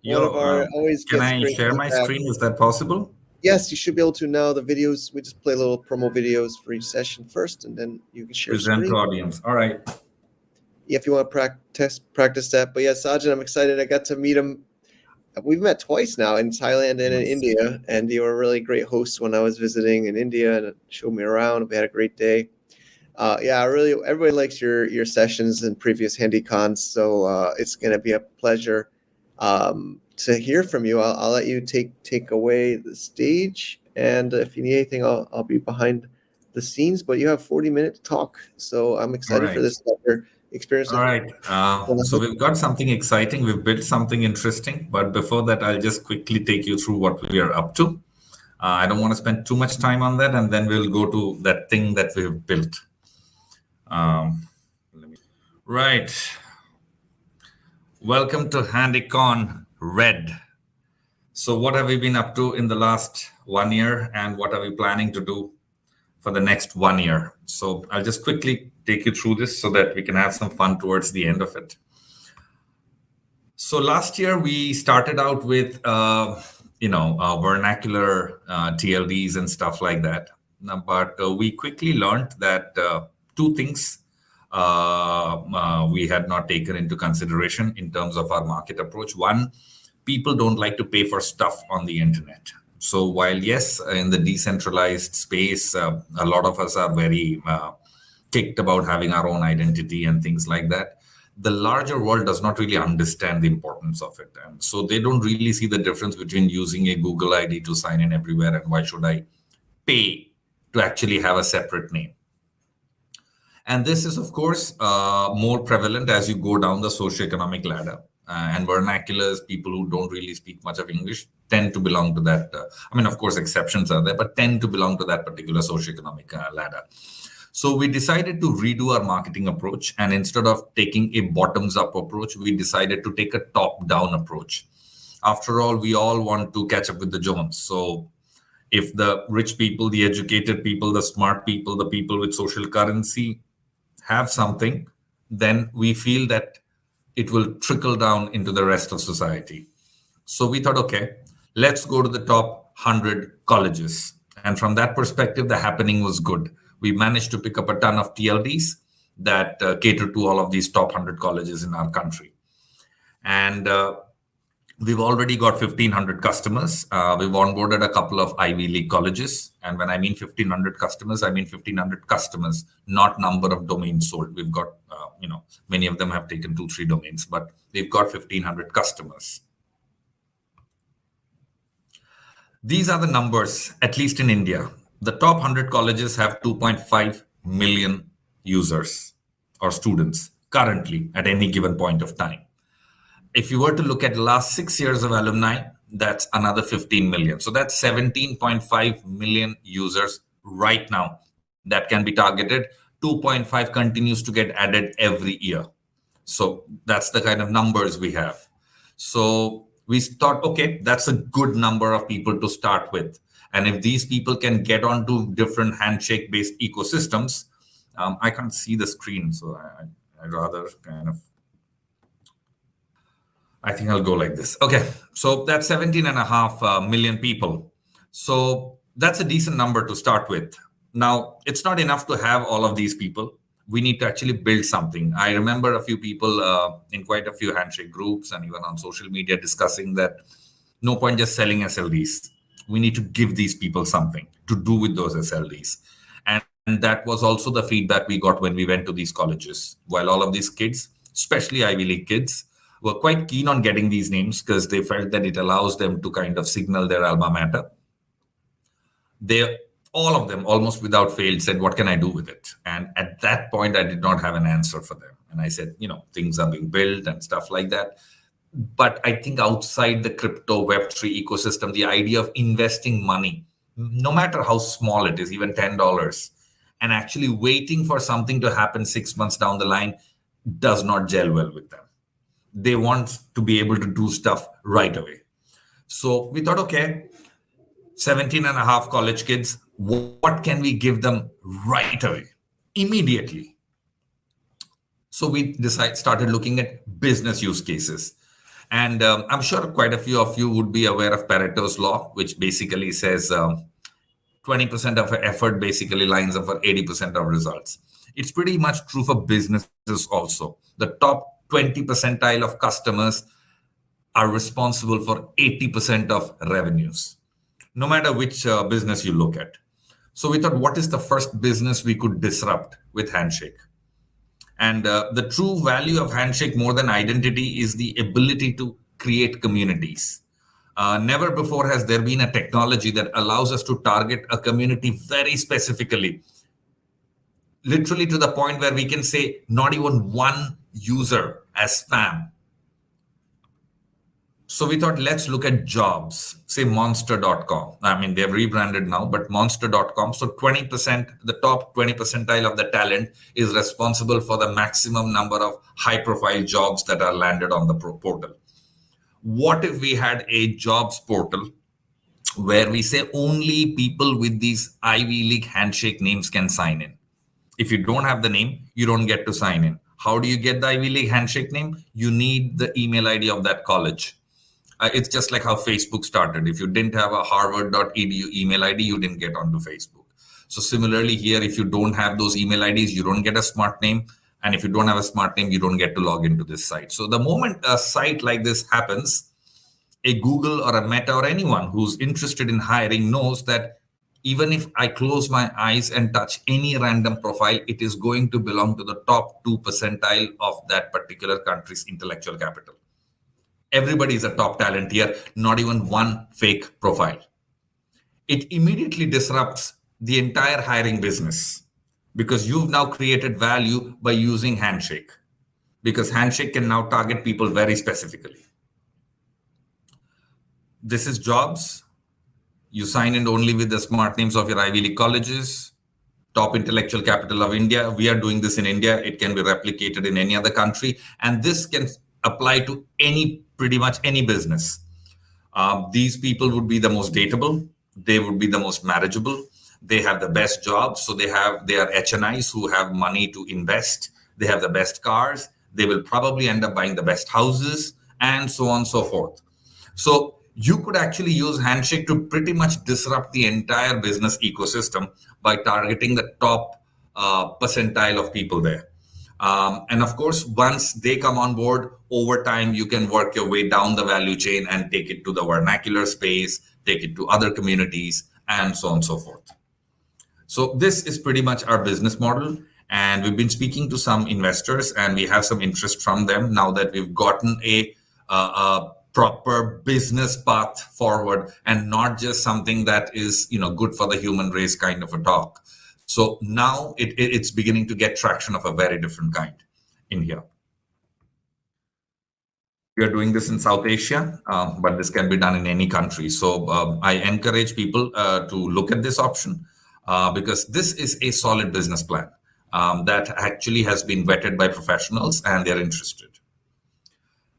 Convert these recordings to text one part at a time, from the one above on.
One of our always Can gets I great share my feedback. screen? Is that possible? Yes, you should be able to now. The videos, we just play little promo videos for each session first, and then you can share Present screen. to audience. All right. If you want to practice that. But yeah, Sajid, I'm excited. I got to meet him. We've met twice now in Thailand and in India, and you were a really great host when I was visiting in India and showed me around. We had a great day. Yeah, really, everybody likes your sessions and previous HandyCons, so it's going to be a pleasure to hear from you. I'll let you take away the stage, and if you need anything, I'll be behind the scenes. But you have 40 minutes to talk, so I'm excited for this. Your experience. All right. So we've got something exciting. We've built something interesting. But before that, I'll just quickly take you through what we are up to. I don't want to spend too much time on that, and then we'll go to that thing that we've built. Right. Welcome to HandyCon RED. So what have we been up to in the last 1 year, and what are we planning to do for the next 1 year? So I'll just quickly take you through this so that we can have some fun towards the end of it. So last year we started out with vernacular TLDs and stuff like that. But we quickly learned that two things we had not taken into consideration in terms of our market approach. One, people don't like to pay for stuff on the internet. So while, yes, in the decentralized space, a lot of us are very kicked about having our own identity and things like that, the larger world does not really understand the importance of it. And so they don't really see the difference between using a Google ID to sign in everywhere and why should I pay to actually have a separate name. And this is, of course, more prevalent as you go down the socioeconomic ladder. And vernaculars, people who don't really speak much of English, tend to belong to that. Of course, exceptions are there, but tend to belong to that particular socioeconomic ladder. So we decided to redo our marketing approach. And instead of taking a bottoms-up approach, we decided to take a top-down approach. After all, we all want to catch up with the Jones. So if the rich people, the educated people, the smart people, the people with social currency have something, then we feel that it will trickle down into the rest of society. So we thought, okay, let's go to the top 100 colleges. And from that perspective, the happening was good. We managed to pick up a ton of TLDs that cater to all of these top 100 colleges in our country. And we've already got 1,500 customers. We've onboarded a couple of Ivy League colleges. And when I mean 1,500 customers, I mean 1,500 customers, not number of domains sold. We've got, many of them have taken 2-3 domains, but we've got 1,500 customers. These are the numbers, at least in India. The top 100 colleges have 2.5 million users or students currently at any given point of time. If you were to look at the last 6 years of alumni, that's another 15 million. So that's 17.5 million users right now that can be targeted. 2.5 continues to get added every year. So that's the kind of numbers we have. So we thought, okay, that's a good number of people to start with. And if these people can get onto different handshake-based ecosystems, I can't see the screen, so I'd rather I think I'll go like this. Okay, so that's 17.5 million people. So that's a decent number to start with. Now, it's not enough to have all of these people. We need to actually build something. I remember a few people in quite a few handshake groups and even on social media discussing that no point just selling SLDs. We need to give these people something to do with those SLDs. And that was also the feedback we got when we went to these colleges. While all of these kids, especially Ivy League kids, were quite keen on getting these names because they felt that it allows them to kind of signal their alma mater. All of them, almost without fail, said, what can I do with it? And at that point, I did not have an answer for them. And I said, things are being built and stuff like that. But I think outside the crypto Web3 ecosystem, the idea of investing money, no matter how small it is, even $10, and actually waiting for something to happen 6 months down the line does not gel well with them. They want to be able to do stuff right away. So we thought, okay, 17.5 college kids, what can we give them right away, immediately? So we started looking at business use cases. And I'm sure quite a few of you would be aware of Pareto's law, which basically says 20% of effort basically lines up for 80% of results. It's pretty much true for businesses also. The top 20 percentile of customers are responsible for 80% of revenues, no matter which business you look at. So we thought, what is the first business we could disrupt with Handshake? And the true value of Handshake, more than identity, is the ability to create communities. Never before has there been a technology that allows us to target a community very specifically, literally to the point where we can say not even one user as spam. So we thought, let's look at jobs, say monster.com. I mean, they've rebranded now, but monster.com. So 20%, the top 20 percentile of the talent is responsible for the maximum number of high profile jobs that are landed on the portal. What if we had a jobs portal where we say only people with these Ivy League handshake names can sign in? If you don't have the name, you don't get to sign in. How do you get the Ivy League handshake name? You need the email ID of that college. It's just like how Facebook started. If you didn't have a harvard.edu email ID, you didn't get onto Facebook. So similarly here, if you don't have those email IDs, you don't get a smart name. And if you don't have a smart name, you don't get to log into this site. So the moment a site like this happens, a Google or a Meta or anyone who's interested in hiring knows that even if I close my eyes and touch any random profile, it is going to belong to the top 2 percentile of that particular country's intellectual capital. Everybody is a top talent here, not even one fake profile. It immediately disrupts the entire hiring business because you've now created value by using Handshake, because Handshake can now target people very specifically. This is jobs. You sign in only with the smart names of your Ivy League colleges, top intellectual capital of India. We are doing this in India. It can be replicated in any other country. And this can apply to pretty much any business. These people would be the most dateable. They would be the most marriageable. They have the best jobs. So they are HNIs who have money to invest. They have the best cars. They will probably end up buying the best houses, and so on and so forth. So you could actually use Handshake to pretty much disrupt the entire business ecosystem by targeting the top percentile of people there. And of course, once they come on board, over time, you can work your way down the value chain and take it to the vernacular space, take it to other communities, and so on and so forth. So this is pretty much our business model. And we've been speaking to some investors, and we have some interest from them now that we've gotten a proper business path forward and not just something that is good for the human race kind of a talk. So now it's beginning to get traction of a very different kind in here. We are doing this in South Asia, but this can be done in any country. So I encourage people to look at this option because this is a solid business plan that actually has been vetted by professionals and they're interested.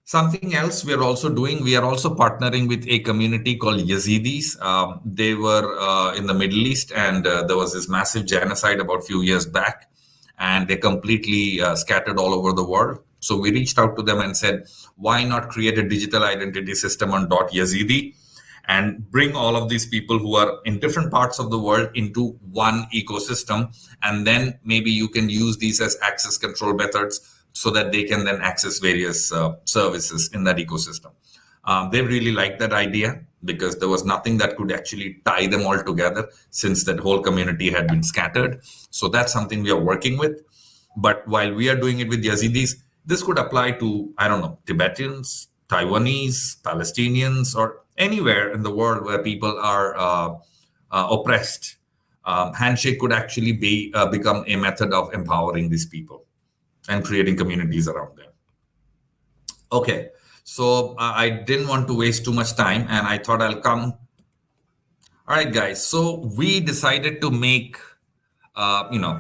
Something else we are also doing, we are also partnering with a community called Yazidis. They were in the Middle East, and there was this massive genocide about a few years back, and they completely scattered all over the world. So we reached out to them and said, why not create a digital identity system on .yazidi and bring all of these people who are in different parts of the world into one ecosystem, and then maybe you can use these as access control methods so that they can then access various services in that ecosystem. They really liked that idea because there was nothing that could actually tie them all together since that whole community had been scattered. So that's something we are working with. But while we are doing it with Yazidis, this could apply to, I don't know, Tibetans, Taiwanese, Palestinians, or anywhere in the world where people are oppressed. Handshake could actually become a method of empowering these people and creating communities around them. Okay, so I didn't want to waste too much time, and I thought I'll come. All right, guys, so we decided to make,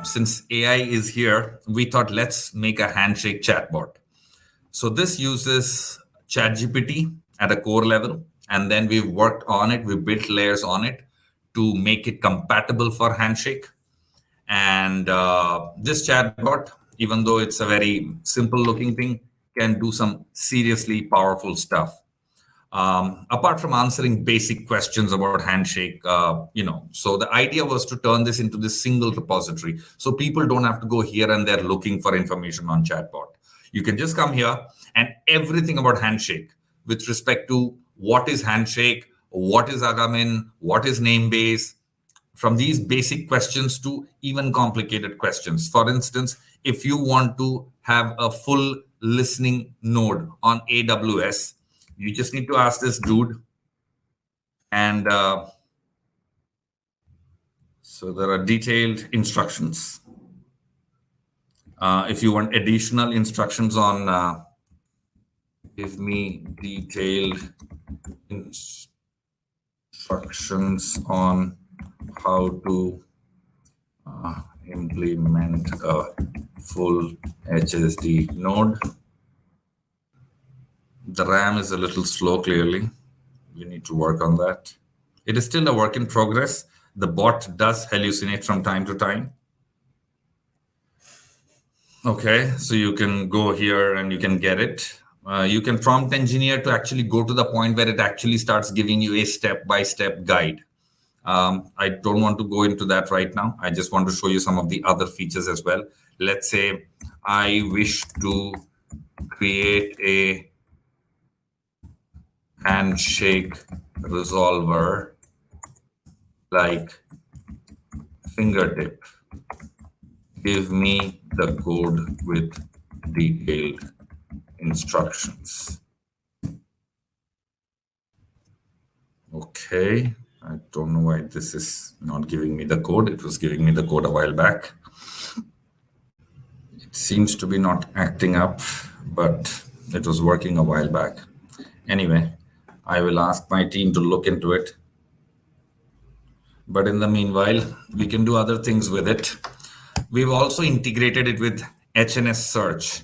since AI is here, we thought let's make a Handshake chatbot. So this uses ChatGPT at a core level, and then we've worked on it, we built layers on it to make it compatible for Handshake. And this chatbot, even though it's a very simple looking thing, can do some seriously powerful stuff. Apart from answering basic questions about Handshake, so the idea was to turn this into this single repository. So people don't have to go here and there looking for information on chatbot. You can just come here and everything about Handshake with respect to what is Handshake, what is Agamin, what is Namebase, from these basic questions to even complicated questions. For instance, if you want to have a full listening node on AWS, you just need to ask this dude. And so there are detailed instructions. If you want additional instructions on, give me detailed instructions on how to implement a full HSD node. The RAM is a little slow, clearly. We need to work on that. It is still a work in progress. The bot does hallucinate from time to time. Okay, so you can go here and you can get it. You can prompt engineer to actually go to the point where it actually starts giving you a step-by-step guide. I don't want to go into that right now. I just want to show you some of the other features as well. Let's say I wish to create a handshake resolver like fingertip. Give me the code with detailed instructions. Okay, I don't know why this is not giving me the code. It was giving me the code a while back. It seems to be not acting up, but it was working a while back. Anyway, I will ask my team to look into it. But in the meanwhile, we can do other things with it. We've also integrated it with HNS search.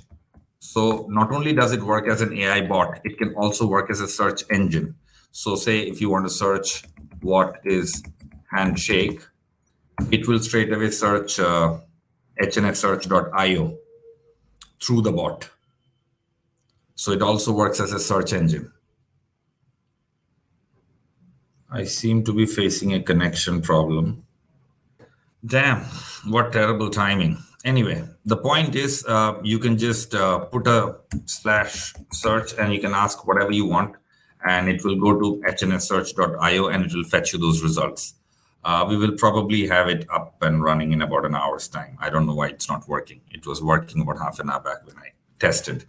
So not only does it work as an AI bot, it can also work as a search engine. So say if you want to search what is Handshake, it will straight away search hnssearch.io through the bot. So it also works as a search engine. I seem to be facing a connection problem. Damn, what terrible timing. Anyway, the point is you can just put a /search and you can ask whatever you want, and it will go to hnssearch.io and it will fetch you those results. We will probably have it up and running in about an hour's time. I don't know why it's not working. It was working about half an hour back when I tested.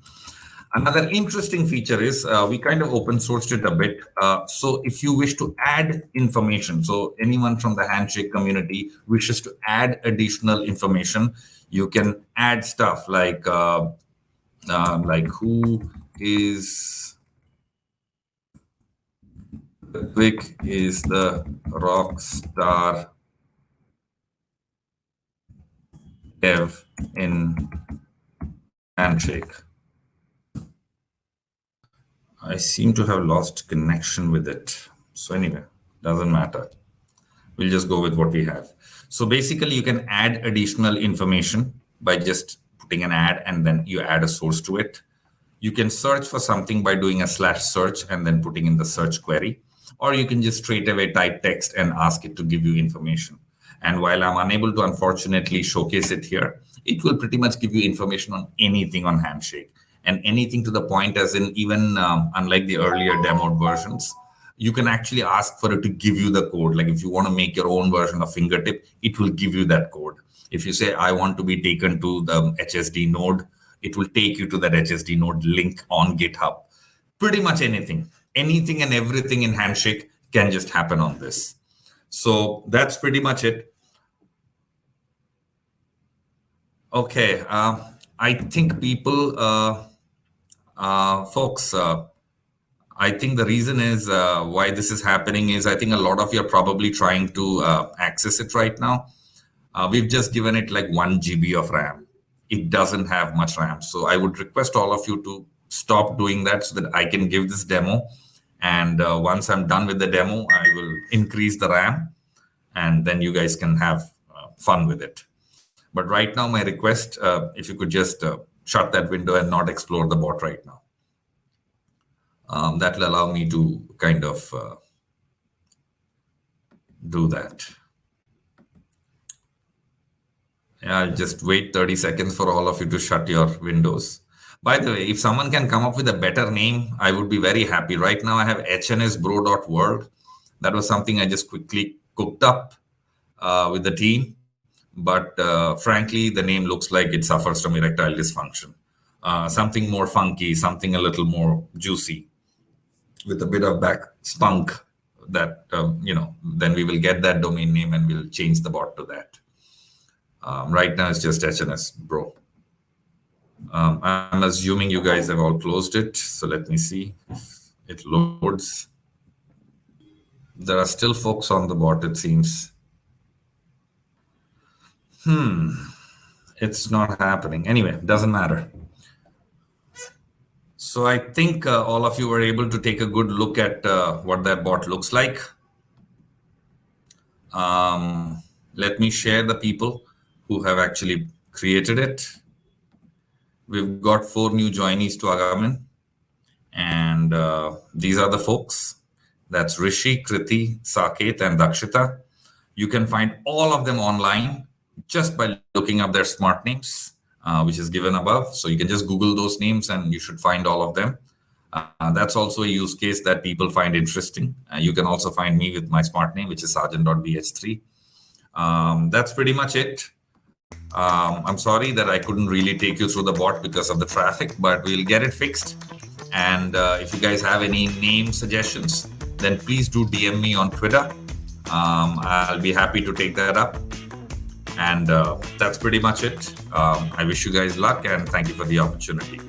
Another interesting feature is we kind of open sourced it a bit. So if you wish to add information, so anyone from the Handshake community wishes to add additional information, you can add stuff like who is Quick is the rock star dev in Handshake. I seem to have lost connection with it. So anyway, doesn't matter. We'll just go with what we have. So basically you can add additional information by just putting an ad and then you add a source to it. You can search for something by doing a /search and then putting in the search query, or you can just straight away type text and ask it to give you information. And while I'm unable to unfortunately showcase it here, it will pretty much give you information on anything on Handshake. And anything to the point as in even unlike the earlier demoed versions, you can actually ask for it to give you the code. Like if you want to make your own version of fingertip, it will give you that code. If you say, I want to be taken to the HSD node, it will take you to that HSD node link on GitHub. Pretty much anything and everything in Handshake can just happen on this. So that's pretty much it. Okay, I think people... folks, I think the reason is why this is happening is I think a lot of you are probably trying to access it right now. We've just given it like 1 GB of RAM. It doesn't have much RAM. So I would request all of you to stop doing that so that I can give this demo. And once I'm done with the demo, I will increase the RAM and then you guys can have fun with it. But right now, my request, if you could just shut that window and not explore the bot right now. That will allow me to kind of do that. Yeah, I'll just wait 30 seconds for all of you to shut your windows. By the way, if someone can come up with a better name, I would be very happy. Right now, I have hnsbro.world. That was something I just quickly cooked up with the team. But frankly, the name looks like it suffers from erectile dysfunction. Something more funky, something a little more juicy, with a bit of back spunk that, then we will get that domain name and we'll change the bot to that. Right now, it's just HNS Bro. I'm assuming you guys have all closed it. So let me see if it loads. There are still folks on the bot, it seems. It's not happening. Anyway, doesn't matter. So I think all of you were able to take a good look at what that bot looks like. Let me share the people who have actually created it. We've got 4 new joinees to Agamin. And these are the folks. That's Rishi, Kriti, Saket, and Dakshita. You can find all of them online just by looking up their smart names, which is given above. So you can just Google those names and you should find all of them. That's also a use case that people find interesting. You can also find me with my smart name, which is Sargent.bh3. That's pretty much it. I'm sorry that I couldn't really take you through the bot because of the traffic, but we'll get it fixed. And if you guys have any name suggestions, then please do DM me on Twitter. I'll be happy to take that up. And that's pretty much it. I wish you guys luck and thank you for the opportunity.